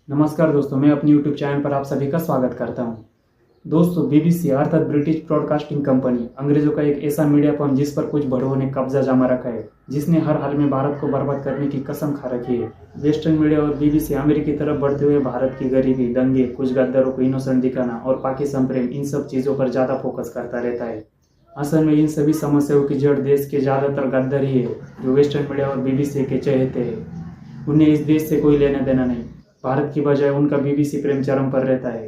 नमस्कार दोस्तों, मैं अपनी YouTube चैनल पर आप सभी का स्वागत करता हूं। दोस्तों, बीबीसी अर्थात ब्रिटिश ब्रॉडकास्टिंग कंपनी अंग्रेजों का एक ऐसा मीडिया फर्म जिस पर कुछ बड़ों ने कब्जा जमा रखा है, जिसने हर हाल में भारत को बर्बाद करने की कसम खा रखी है। वेस्टर्न मीडिया और बीबीसी अमेरिका की तरफ बढ़ते हुए भारत की गरीबी, दंगे, कुछ गद्दारों को इनोसेंट दिखाना और पाकिस्तान प्रेम, इन सब चीज़ों पर ज़्यादा फोकस करता रहता है। असल में इन सभी समस्याओं की जड़ देश के ज़्यादातर गद्दार ही है, जो वेस्टर्न मीडिया और बीबीसी के चहेते हैं। उन्हें इस देश से कोई लेना देना नहीं। भारत की बजाय उनका बीबीसी प्रेम चरम पर रहता है।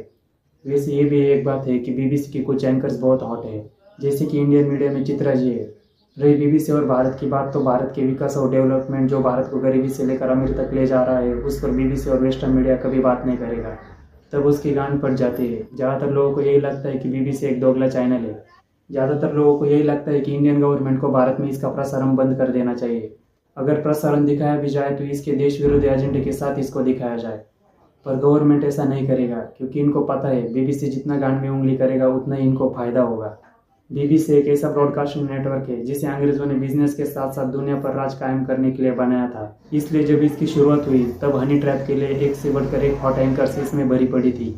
वैसे ये भी एक बात है कि बीबीसी के कुछ एंकर्स बहुत हॉट है, जैसे कि इंडियन मीडिया में चित्रा जी है। रही बीबीसी और भारत की बात, तो भारत के विकास और डेवलपमेंट जो भारत को गरीबी से लेकर अमीर तक ले जा रहा है, उस पर बीबीसी और वेस्टर्न मीडिया कभी बात नहीं करेगा। तब उसकी गांड पड़ जाती है। ज़्यादातर लोगों को यही लगता है कि बीबीसी एक दोगला चैनल है। ज़्यादातर लोगों को यही लगता है कि इंडियन गवर्नमेंट को भारत में इसका प्रसारण बंद कर देना चाहिए। अगर प्रसारण दिखाया भी जाए तो इसके देश विरोधी एजेंडे के साथ इसको दिखाया जाए। पर गवर्नमेंट ऐसा नहीं करेगा, क्योंकि इनको पता है बीबीसी जितना गांड में उंगली करेगा उतना ही इनको फायदा होगा। बीबीसी एक ऐसा ब्रॉडकास्टिंग नेटवर्क है जिसे अंग्रेजों ने बिजनेस के साथ साथ दुनिया पर राज कायम करने के लिए बनाया था। इसलिए जब इसकी शुरुआत हुई तब हनी ट्रैप के लिए एक से बढ़कर एक हॉट एंकर्स इसमें भरी पड़ी थी।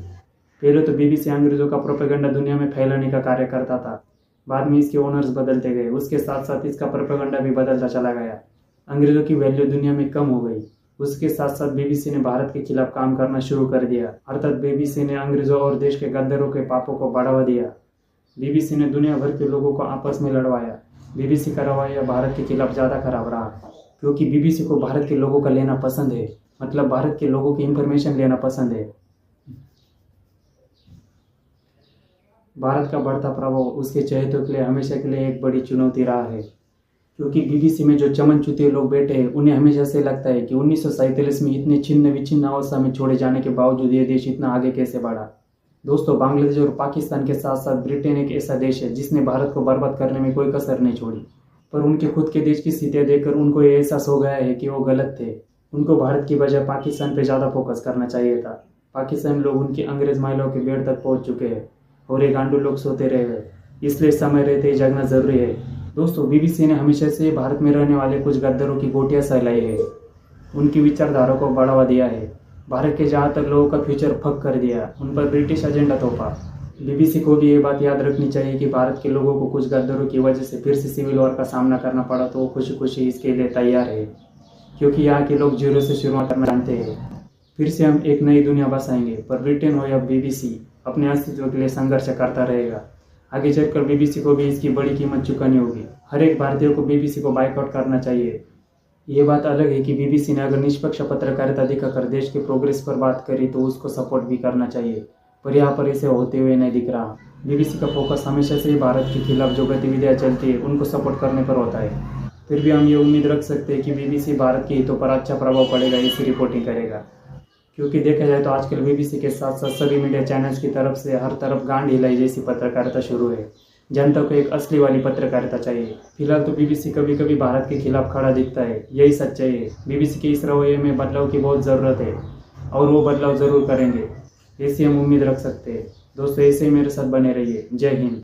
पहले तो बीबीसी अंग्रेजों का प्रोपेगेंडा दुनिया में फैलाने का कार्य करता था। बाद में इसके ओनर्स बदलते गए, उसके साथ साथ इसका प्रोपेगेंडा भी बदलता चला गया। अंग्रेजों की वैल्यू दुनिया में कम हो गई। उसके साथ साथ बीबीसी ने भारत के खिलाफ काम करना शुरू कर दिया, अर्थात बीबीसी ने अंग्रेजों और देश के गद्दारों के पापों को बढ़ावा दिया। बीबीसी ने दुनिया भर के लोगों को आपस में लड़वाया। बीबीसी का रवैया भारत के खिलाफ ज़्यादा खराब रहा, क्योंकि बीबीसी को भारत के लोगों का लेना पसंद है, मतलब भारत के लोगों की इंफॉर्मेशन लेना पसंद है। भारत का बढ़ता प्रभाव उसके चहेतों के लिए हमेशा के लिए एक बड़ी चुनौती रहा है, क्योंकि बीबीसी में जो चमन चुतिए लोग बैठे हैं उन्हें हमेशा से लगता है कि 1947 में इतने छिन्न विच्छिन्न अवस्था में छोड़े जाने के बावजूद ये देश इतना आगे कैसे बढ़ा। दोस्तों, बांग्लादेश और पाकिस्तान के साथ साथ ब्रिटेन एक ऐसा देश है जिसने भारत को बर्बाद करने में कोई कसर नहीं छोड़ी। पर उनके खुद के देश की स्थितियाँ देखकर उनको ये एहसास हो गया है कि वो गलत थे। उनको भारत की बजाय पाकिस्तान पर ज़्यादा फोकस करना चाहिए था। पाकिस्तान लोग उनकी अंग्रेज महिलाओं के बेड़ तक पहुँच चुके हैं और ये गांडू लोग सोते रहे हैं, इसलिए समय रहते ही जगना जरूरी है। दोस्तों, बीबीसी ने हमेशा से भारत में रहने वाले कुछ गद्दारों की गोटियां सहलाई है, उनकी विचारधारा को बढ़ावा दिया है, भारत के ज़्यादातर लोगों का फ्यूचर फक कर दिया, उन पर ब्रिटिश एजेंडा थोपा। बीबीसी को भी ये बात याद रखनी चाहिए कि भारत के लोगों को कुछ गद्दारों की वजह से फिर से सिविल वॉर का सामना करना पड़ा तो वो खुशी खुशी इसके लिए तैयार है, क्योंकि यहाँ के लोग जीरो से शुरुआत करना जानते हैं। फिर से हम एक नई दुनिया बसाएंगे, पर ब्रिटेन हो या बीबीसी अपने अस्तित्व के लिए संघर्ष करता रहेगा। आगे चलकर बीबीसी को भी इसकी बड़ी कीमत चुकानी होगी। हर एक भारतीय को बीबीसी को बाइकआउट करना चाहिए। ये बात अलग है कि बीबीसी ने अगर निष्पक्ष पत्रकारिता दिखाकर देश के प्रोग्रेस पर बात करी तो उसको सपोर्ट भी करना चाहिए, पर यहाँ पर इसे होते हुए नहीं दिख रहा। बीबीसी का फोकस हमेशा से ही भारत के खिलाफ जो गतिविधियाँ चलती है उनको सपोर्ट करने पर होता है। फिर भी हम ये उम्मीद रख सकते हैं कि बीबीसी भारत के हितों पर अच्छा प्रभाव पड़ेगा, इसी रिपोर्टिंग करेगा। क्योंकि देखा जाए तो आजकल बीबीसी के साथ साथ सभी मीडिया चैनल्स की तरफ से हर तरफ गांड हिलाई जैसी पत्रकारिता शुरू है। जनता को एक असली वाली पत्रकारिता चाहिए। फिलहाल तो बीबीसी कभी कभी भारत के खिलाफ खड़ा दिखता है, यही सच्चाई है। बीबीसी के इस रवैये में बदलाव की बहुत ज़रूरत है और वो बदलाव ज़रूर करेंगे, ऐसी हम उम्मीद रख सकते हैं। दोस्तों, ऐसे ही मेरे साथ बने रहिए। जय हिंद।